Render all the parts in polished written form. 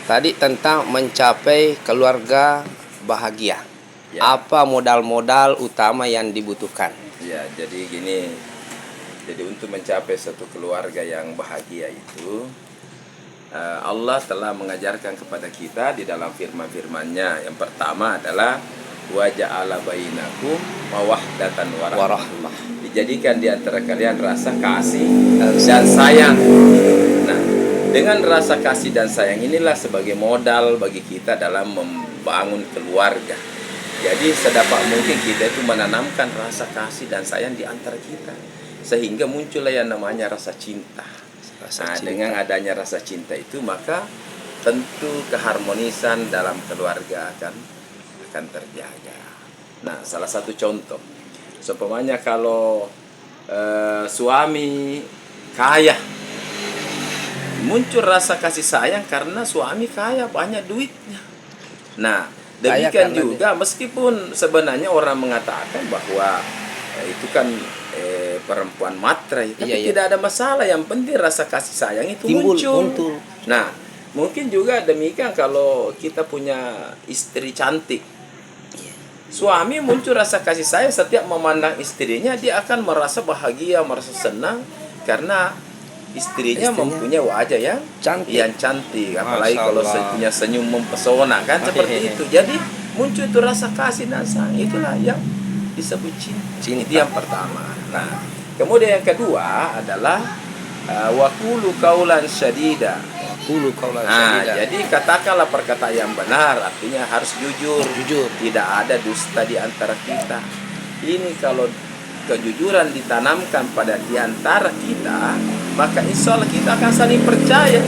Tadi tentang mencapai keluarga bahagia. Ya. Apa modal-modal utama yang dibutuhkan? Ya, jadi gini. Jadi untuk mencapai satu keluarga yang bahagia itu, Allah telah mengajarkan kepada kita di dalam firman-firman-Nya. Yang pertama adalah wa ja'ala bainakum mawaddatan warahmah. Dijadikan di antara kalian rasa kasih dan sayang. Nah, dengan rasa kasih dan sayang inilah sebagai modal bagi kita dalam membangun keluarga. Jadi sedapat mungkin kita itu menanamkan rasa kasih dan sayang di antara kita, sehingga muncullah yang namanya rasa cinta. Dengan adanya rasa cinta itu, maka tentu keharmonisan dalam keluarga akan terjaga. Nah, salah satu contoh, seumpamanya kalau suami kaya, muncul rasa kasih sayang karena suami kaya, banyak duitnya. Nah, demikian juga meskipun sebenarnya orang mengatakan bahwa itu kan perempuan matre, tapi tidak ada masalah. Yang penting rasa kasih sayang itu muncul. Nah, mungkin juga demikian kalau kita punya istri cantik, suami muncul rasa kasih sayang, setiap memandang istrinya dia akan merasa bahagia, merasa senang karena istrinya mempunyai wajah yang cantik, apalagi kalau punya senyum mempesona kan, seperti itu. Jadi muncul itu rasa kasih dan sayang, itulah yang disebut cinta. Itu yang pertama. Nah, kemudian yang kedua adalah waqulu qaulan syadida. Jadi katakanlah perkataan yang benar, artinya harus jujur. Tidak ada dusta di antara kita. Ini kalau kejujuran ditanamkan pada di antara kita, maka insya Allah kita akan saling percaya.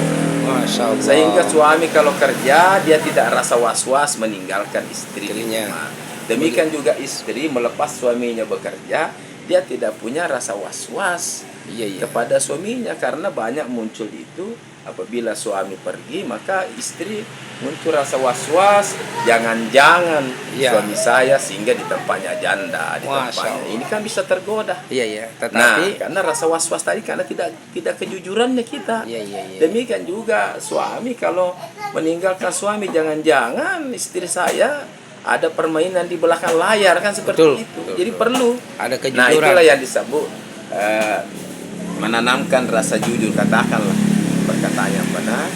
Sehingga suami kalau kerja dia tidak rasa was-was meninggalkan istrinya. Demikian juga istri melepas suaminya bekerja, dia tidak punya rasa was-was kepada suaminya, karena banyak muncul itu apabila suami pergi, maka istri muncul rasa was-was, jangan-jangan suami saya sehingga di tempatnya janda, di tempatnya ini kan bisa tergoda. Tetapi karena rasa was-was tadi karena tidak kejujurannya kita. Demikian juga suami kalau meninggalkan suami, jangan-jangan istri saya ada permainan di belakang layar kan, seperti itu. Jadi perlu ada kejujuran. Nah, itulah yang disebut menanamkan rasa jujur. Katakanlah perkataan yang benar.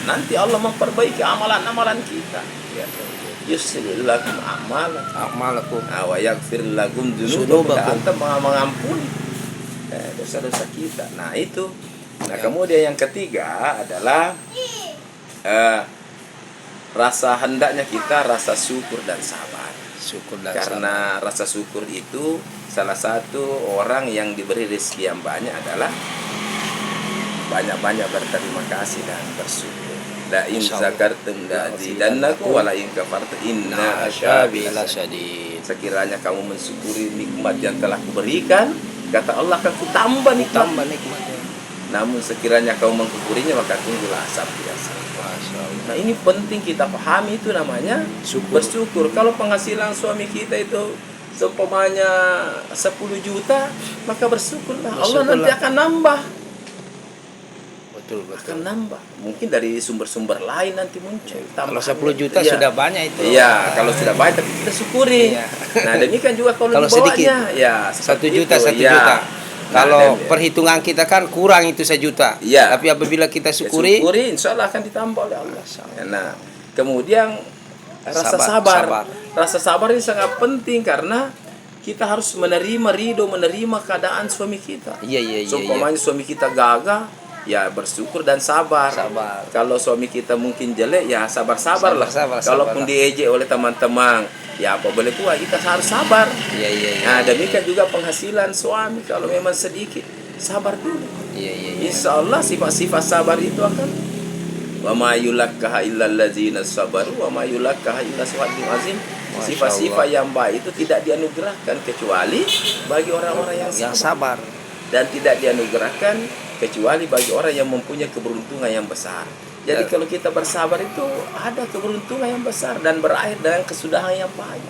Nanti Allah memperbaiki amalan-amalan kita. Yuslih lakum a'malakum wa yaghfir lakum dzunubakum. Mengampuni dosa-dosa kita. Nah, itu. Nah, kemudian yang ketiga adalah rasa hendaknya kita rasa syukur dan sabar. Karena rasa syukur itu salah satu orang yang diberi rezeki yang banyak adalah banyak-banyak berterima kasih dan bersyukur. La in zakartum la azidannakum wa la in kafartum inna asyabi lasyadid. Sekiranya kamu mensyukuri nikmat yang telah kuberikan, kata Allah, akan kutambah nikmatnya. Namun sekiranya kamu mengkufurinya, maka tunggulah azab biasa. Nah, ini penting kita pahami, itu namanya bersyukur. Kalau penghasilan suami kita itu seumpamanya 10 juta, maka bersyukurlah. Allah nanti akan nambah. Akan nambah. Mungkin dari sumber-sumber lain nanti muncul. Kalau 10 juta sudah banyak itu. Iya, kalau sudah banyak tapi kita syukuri. Nah, demikian juga kalau sedikit. Ya, 1 juta, 1 juta. Kalau perhitungan kita kan kurang itu 1 juta. Tapi apabila kita syukuri, insya Allah akan ditambah oleh Allah. Nah, kemudian rasa sabar. Rasa sabar ini sangat penting karena kita harus menerima keadaan suami kita. Seumpamanya suami kita gagah, ya bersyukur dan sabar. Kalau suami kita mungkin jelek, ya sabar-sabarlah. Kalaupun diejek oleh teman-teman, ya apa boleh buat, kita harus sabar. Nah, demikian juga penghasilan suami kalau memang sedikit, sabar dulu. Insya Allah sifat-sifat sabar itu akan wa ma yulakkaha illal ladzina sabaru wa ma yulakkaha illa sawadim azim. Sifat-sifat yang baik itu tidak dianugerahkan kecuali bagi orang-orang yang sabar. Dan tidak dianugerahkan kecuali bagi orang yang mempunyai keberuntungan yang besar. Jadi kalau kita bersabar itu ada keberuntungan yang besar dan berakhir dengan kesudahan yang baik.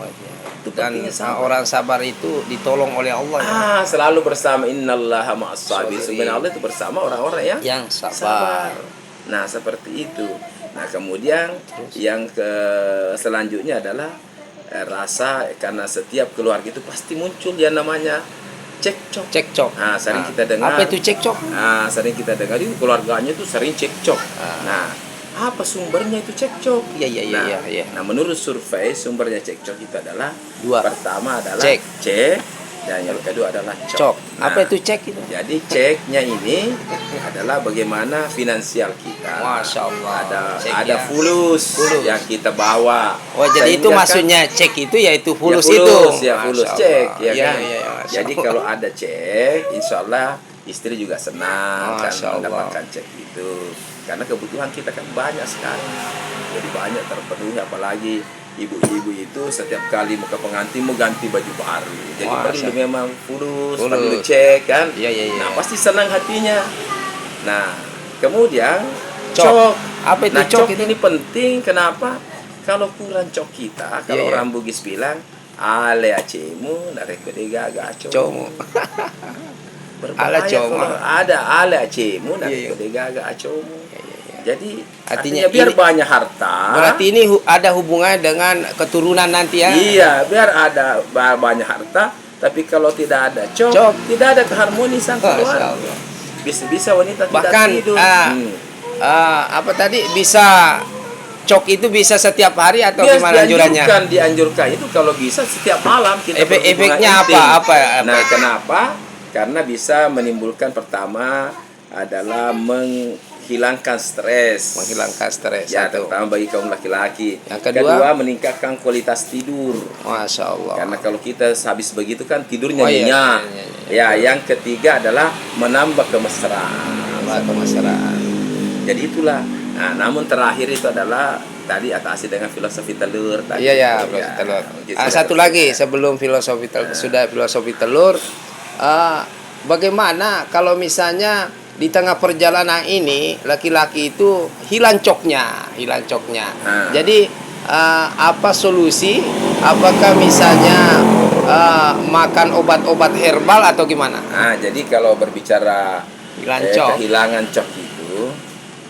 Itu dan orang sabar itu ditolong oleh Allah. Selalu bersama innallaha ma'as sabirin. Sebenarnya Allah itu bersama orang-orang yang sabar. Nah, seperti itu. Nah, kemudian yang selanjutnya adalah rasa, karena setiap keluarga itu pasti muncul yang namanya cekcok. Cekcok. Nah, sering kita dengar. Apa itu cekcok? Nah, sering kita dengar itu keluarganya itu sering cekcok. Nah, apa sumbernya itu cekcok? Nah, menurut survei sumbernya cekcok itu adalah dua. Pertama adalah cek. Dan yang kedua adalah cok. Nah, apa itu cek itu? Jadi ceknya ini adalah bagaimana finansial kita. Masya Allah. Ada fulus yang kita bawa. Oh, jadi itu maksudnya cek itu yaitu fulus, ya, fulus cek, ya kan? Jadi Allah. kalau ada cek, insya Allah istri juga senang kan mendapatkan cek itu. Karena kebutuhan kita kan banyak sekali. Jadi banyak terpenuhi, apalagi ibu-ibu itu setiap kali mau ke pengantin mau ganti baju baru. Jadi perlu memang fulus, perlu cek kan. Nah, pasti senang hatinya. Nah, kemudian cok. Apa itu cok ini penting, kenapa? Kalau kurang cok kita, kalau orang Bugis bilang ale acemu narek gede gaga acomu. Berbahaya kalau ada ale acemu narek gede gaga acomu. Jadi artinya biar banyak harta. Berarti ini ada hubungannya dengan keturunan nanti ya? Iya, biar ada banyak harta. Tapi kalau tidak ada cok, tidak ada keharmonisan keluarga. Bisa-bisa wanita bahkan, tidak tidur. Apa tadi bisa cok itu bisa setiap hari atau gimana anjurannya? Dianjurkan itu kalau bisa setiap malam kita efeknya apa? Nah, kenapa? Karena bisa menimbulkan, pertama adalah menghilangkan stres. Ya, terutama bagi kaum laki-laki. Yang kedua, meningkatkan kualitas tidur. Masya Allah. Karena kalau kita habis begitu kan tidurnya nyenyak. Ya, yang ketiga adalah menambah kemesraan. Jadi itulah. Nah, namun terakhir itu adalah tadi atasi dengan filosofi telur tadi. Filosofi telur. Satu lagi sebelum filosofi telur, sudah filosofi telur. Bagaimana kalau misalnya di tengah perjalanan ini laki-laki itu hilang coknya. Jadi apa solusi? Apakah misalnya makan obat-obat herbal atau gimana? Nah, jadi kalau berbicara kehilangan cok itu,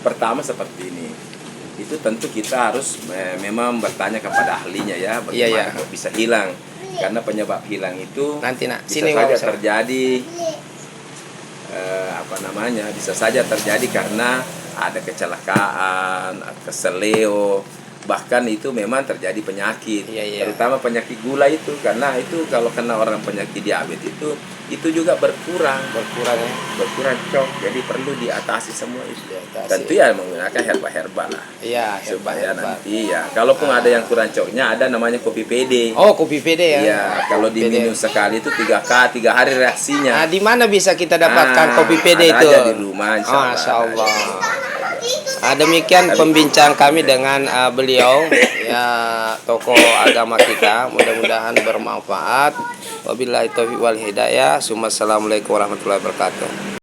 pertama seperti ini. Itu tentu kita harus memang bertanya kepada ahlinya ya, bagaimana kok bisa hilang. Karena penyebab hilang itu bisa saja terjadi bisa saja terjadi karena ada kecelakaan, keseleo, bahkan itu memang terjadi penyakit, terutama penyakit gula itu, karena itu kalau kena orang penyakit diabetes itu juga berkurang cok, jadi perlu diatasi semua itu. Tentu ya menggunakan herbal lah, supaya nanti ya kalaupun ada yang kurang coknya, ada namanya kopi PD. Oh, kopi PD ya? Iya, kalau diminum sekali itu 3 hari reaksinya. Nah, di mana bisa kita dapatkan kopi PD itu? Ada di rumah, Masya Allah. Demikian pembincang kami dengan beliau ya, tokoh agama kita, mudah-mudahan bermanfaat. Wabillahi taufiq wal hidayah. Assalamualaikum warahmatullahi wabarakatuh.